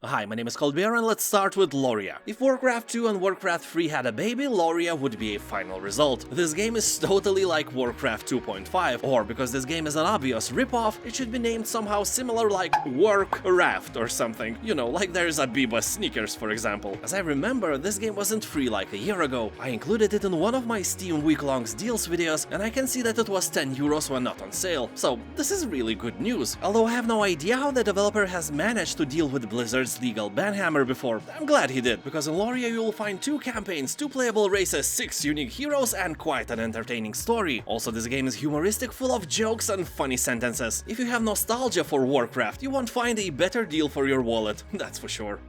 Hi, my name is Bear, and let's start with Loria. If Warcraft 2 and Warcraft 3 had a baby, Loria would be a final result. This game is totally like Warcraft 2.5, or because this game is an obvious ripoff, it should be named somehow similar like Workraft or something. You know, like there's a Biba sneakers, for example. As I remember, this game wasn't free like a year ago. I included it in one of my Steam week-long deals videos, and I can see that it was €10 when not on sale. So this is really good news. Although I have no idea how the developer has managed to deal with Blizzard's legal banhammer before, I'm glad he did, because in Loria you will find 2 campaigns, 2 playable races, 6 unique heroes, and quite an entertaining story. Also, this game is humoristic, full of jokes and funny sentences. If you have nostalgia for Warcraft, you won't find a better deal for your wallet, that's for sure.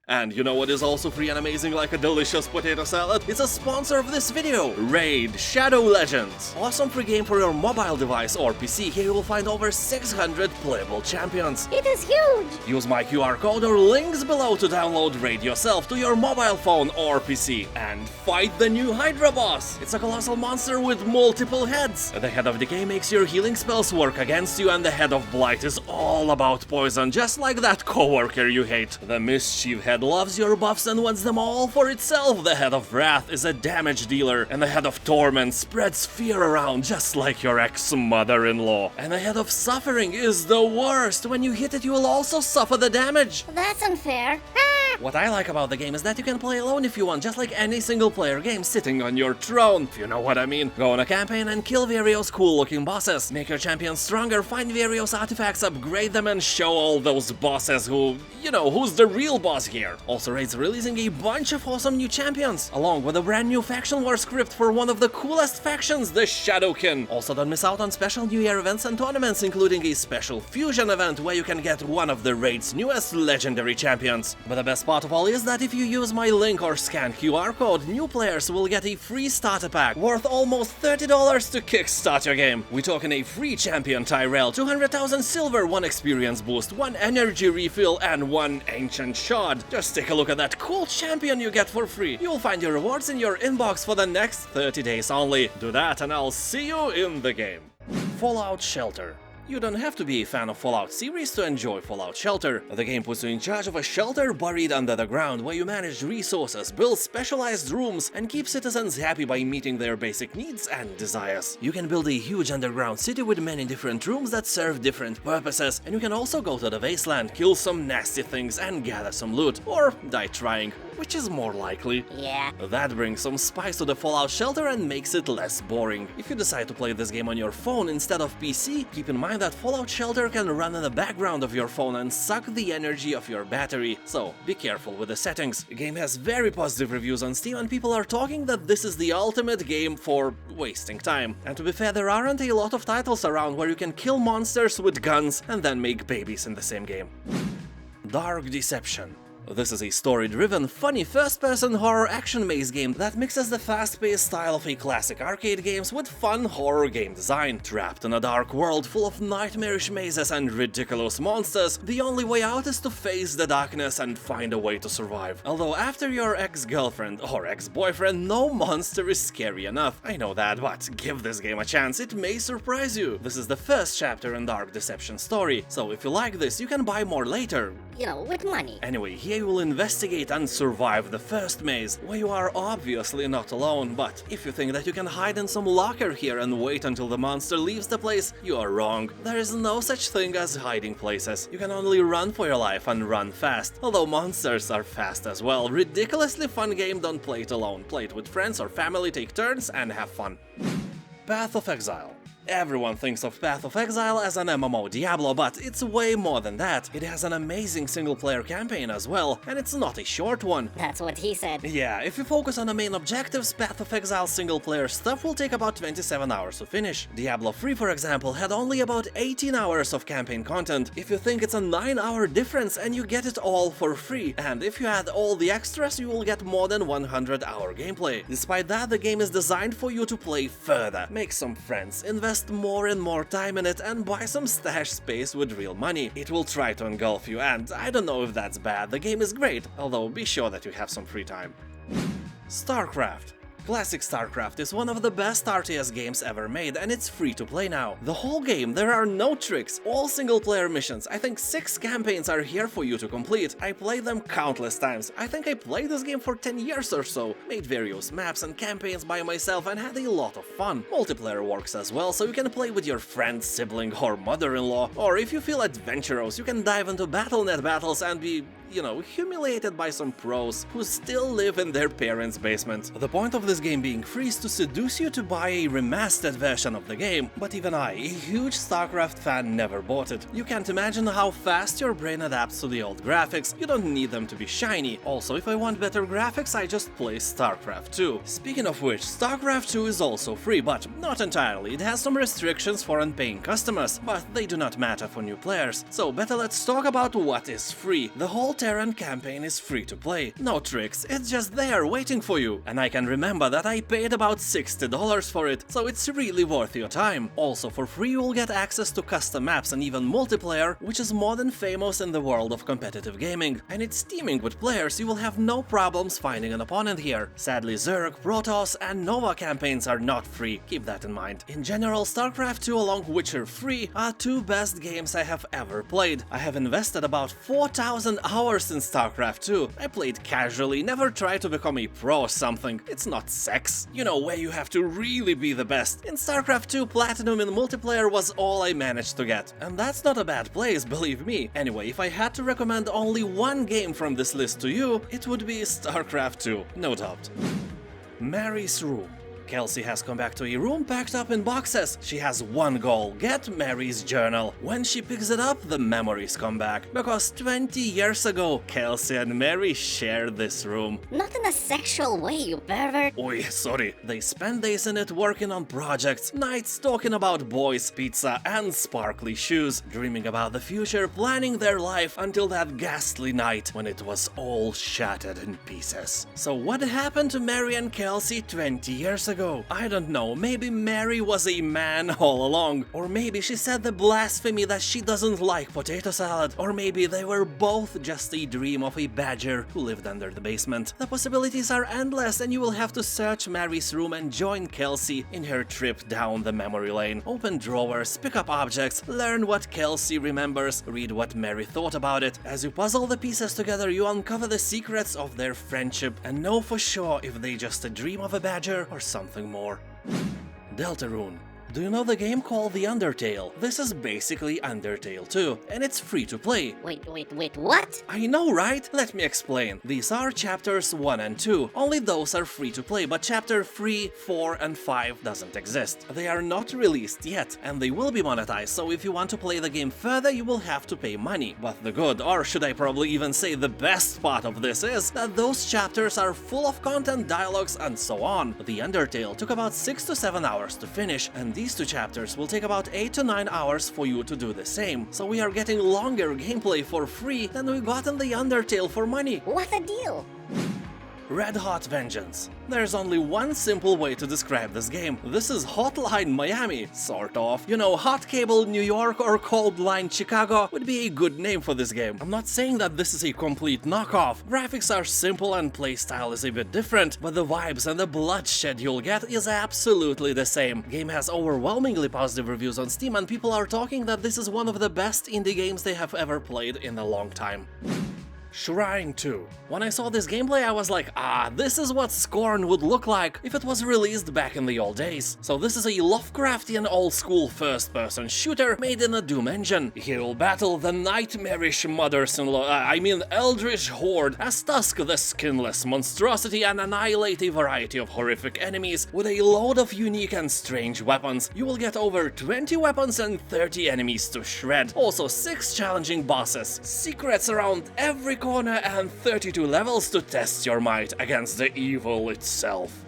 And you know what is also free and amazing like a delicious potato salad? It's a sponsor of this video! Raid Shadow Legends! Awesome free game for your mobile device or PC. Here you will find over 600 playable champions. It is huge! Use my QR code or links below to download Raid yourself to your mobile phone or PC. And fight the new Hydra boss! It's a colossal monster with multiple heads. The Head of Decay makes your healing spells work against you, and the Head of Blight is all about poison, just like that coworker you hate. The Mischief Head loves your buffs and wants them all for itself. The Head of Wrath is a damage dealer, and the Head of Torment spreads fear around just like your ex-mother-in-law. And the Head of Suffering is the worst. When you hit it, you will also suffer the damage. That's unfair. What I like about the game is that you can play alone if you want, just like any single-player game sitting on your throne, if you know what I mean. Go on a campaign and kill various cool-looking bosses. Make your champions stronger, find various artifacts, upgrade them, and show all those bosses who, you know, who's the real boss here. Also, Raid's releasing a bunch of awesome new champions, along with a brand new faction war script for one of the coolest factions, the Shadowkin. Also, don't miss out on special New Year events and tournaments, including a special fusion event where you can get one of the Raid's newest legendary champions. But the best part of all is that if you use my link or scan QR code, new players will get a free starter pack worth almost $30 to kickstart your game. We're talking a free champion Tyrell, 200,000 silver, 1 experience boost, 1 energy refill, and 1 ancient shard. Just take a look at that cool champion you get for free. You'll find your rewards in your inbox for the next 30 days only. Do that and I'll see you in the game. Fallout Shelter. You don't have to be a fan of Fallout series to enjoy Fallout Shelter. The game puts you in charge of a shelter buried under the ground where you manage resources, build specialized rooms, and keep citizens happy by meeting their basic needs and desires. You can build a huge underground city with many different rooms that serve different purposes, and you can also go to the wasteland, kill some nasty things, and gather some loot, or die trying, which is more likely. Yeah. That brings some spice to the Fallout Shelter and makes it less boring. If you decide to play this game on your phone instead of PC, keep in mind that Fallout Shelter can run in the background of your phone and suck the energy of your battery, so be careful with the settings. The game has very positive reviews on Steam, and people are talking that this is the ultimate game for wasting time. And to be fair, there aren't a lot of titles around where you can kill monsters with guns and then make babies in the same game. Dark Deception. This is a story-driven, funny first-person horror action maze game that mixes the fast-paced style of a classic arcade games with fun horror game design. Trapped in a dark world full of nightmarish mazes and ridiculous monsters, the only way out is to face the darkness and find a way to survive. Although after your ex-girlfriend or ex-boyfriend, no monster is scary enough. I know that, but give this game a chance, it may surprise you. This is the first chapter in Dark Deception story, so if you like this, you can buy more later. You know, with money. Anyway, here you will investigate and survive the first maze, where you are obviously not alone, but if you think that you can hide in some locker here and wait until the monster leaves the place, you are wrong. There is no such thing as hiding places. You can only run for your life and run fast, although monsters are fast as well. Ridiculously fun game, don't play it alone. Play it with friends or family, take turns and have fun. Path of Exile. Everyone thinks of Path of Exile as an MMO Diablo, but it's way more than that. It has an amazing single-player campaign as well, and it's not a short one. That's what he said. Yeah, if you focus on the main objectives, Path of Exile single-player stuff will take about 27 hours to finish. Diablo 3, for example, had only about 18 hours of campaign content. If you think it's a 9-hour difference and you get it all for free, and if you add all the extras, you will get more than 100-hour gameplay. Despite that, the game is designed for you to play further, make some friends, invest more and more time in it, and buy some stash space with real money. It will try to engulf you, and I don't know if that's bad. The game is great, although be sure that you have some free time. Starcraft. Classic Starcraft is one of the best RTS games ever made, and it's free to play now. The whole game, there are no tricks, all single-player missions. I think 6 campaigns are here for you to complete. I played them countless times. I think I played this game for 10 years or so, made various maps and campaigns by myself and had a lot of fun. Multiplayer works as well, so you can play with your friend, sibling or mother-in-law, or if you feel adventurous, you can dive into Battle.net battles and be, humiliated by some pros who still live in their parents' basement. The point of this game being free is to seduce you to buy a remastered version of the game, but even I, a huge Starcraft fan, never bought it. You can't imagine how fast your brain adapts to the old graphics. You don't need them to be shiny. Also, if I want better graphics, I just play Starcraft 2. Speaking of which, Starcraft 2 is also free, but not entirely. It has some restrictions for unpaying customers, but they do not matter for new players. So better let's talk about what is free. The whole Terran campaign is free to play. No tricks, it's just there waiting for you. And I can remember that I paid about $60 for it, so it's really worth your time. Also, for free you will get access to custom maps and even multiplayer, which is more than famous in the world of competitive gaming. And it's teaming with players, you will have no problems finding an opponent here. Sadly, Zerg, Protoss and Nova campaigns are not free, keep that in mind. In general, Starcraft 2 along Witcher 3 are 2 best games I have ever played. I have invested about 4,000 hours in Starcraft 2. I played casually, never tried to become a pro or something. It's not sex, where you have to really be the best. In Starcraft 2, Platinum in multiplayer was all I managed to get. And that's not a bad place, believe me. Anyway, if I had to recommend only one game from this list to you, it would be Starcraft 2, no doubt. Mary's Room. Kelsey has come back to a room packed up in boxes. She has one goal: get Mary's journal. When she picks it up, the memories come back. Because 20 years ago, Kelsey and Mary shared this room. Not in a sexual way, you pervert. Oi, sorry. They spent days in it working on projects, nights talking about boys, pizza and sparkly shoes, dreaming about the future, planning their life until that ghastly night when it was all shattered in pieces. So what happened to Mary and Kelsey 20 years ago? I don't know, maybe Mary was a man all along, or maybe she said the blasphemy that she doesn't like potato salad, or maybe they were both just a dream of a badger who lived under the basement. The possibilities are endless, and you will have to search Mary's room and join Kelsey in her trip down the memory lane. Open drawers, pick up objects, learn what Kelsey remembers, read what Mary thought about it. As you puzzle the pieces together, you uncover the secrets of their friendship and know for sure if they just a dream of a badger or something more. Deltarune. Do you know the game called The Undertale? This is basically Undertale 2, and it's free to play. Wait, what? I know, right? Let me explain. These are chapters 1 and 2. Only those are free to play, but chapter 3, 4 and 5 doesn't exist. They are not released yet, and they will be monetized, so if you want to play the game further, you will have to pay money. But the good, or should I probably even say the best part of this is that those chapters are full of content, dialogues, and so on. The Undertale took about 6 to 7 hours to finish, and these 2 chapters will take about 8 to 9 hours for you to do the same. So we are getting longer gameplay for free than we got in the Undertale for money. What a deal! Red Hot Vengeance. There's only one simple way to describe this game. This is Hotline Miami, sort of. Hot Cable New York or Cold Line Chicago would be a good name for this game. I'm not saying that this is a complete knockoff. Graphics are simple and playstyle is a bit different, but the vibes and the bloodshed you'll get is absolutely the same. Game has overwhelmingly positive reviews on Steam, and people are talking that this is one of the best indie games they have ever played in a long time. Shrine 2. When I saw this gameplay, I was like, this is what Scorn would look like if it was released back in the old days. So this is a Lovecraftian old-school first-person shooter made in a Doom engine. Here you'll battle the nightmarish mothers-in-law, Eldritch Horde, as Tusk the skinless monstrosity, and annihilate a variety of horrific enemies with a load of unique and strange weapons. You will get over 20 weapons and 30 enemies to shred. Also 6 challenging bosses, secrets around every corner, and 32 levels to test your might against the evil itself.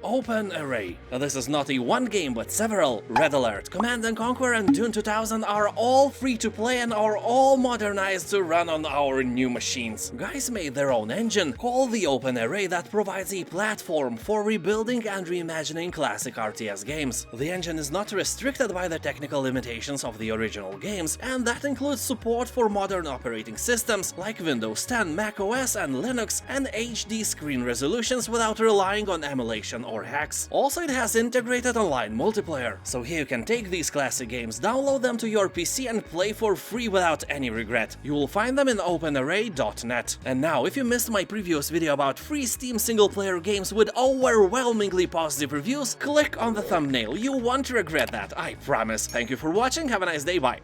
OpenRA. This is not a one game but several. Red Alert, Command & Conquer and Dune 2000 are all free to play and are all modernized to run on our new machines. Guys made their own engine, called the OpenRA, that provides a platform for rebuilding and reimagining classic RTS games. The engine is not restricted by the technical limitations of the original games, and that includes support for modern operating systems like Windows 10, Mac OS and Linux, and HD screen resolutions without relying on emulation or hacks. Also, it has integrated online multiplayer, so here you can take these classic games, download them to your PC and play for free without any regret. You will find them in openra.net. And now, if you missed my previous video about free Steam single-player games with overwhelmingly positive reviews, click on the thumbnail. You won't regret that, I promise. Thank you for watching, have a nice day, bye.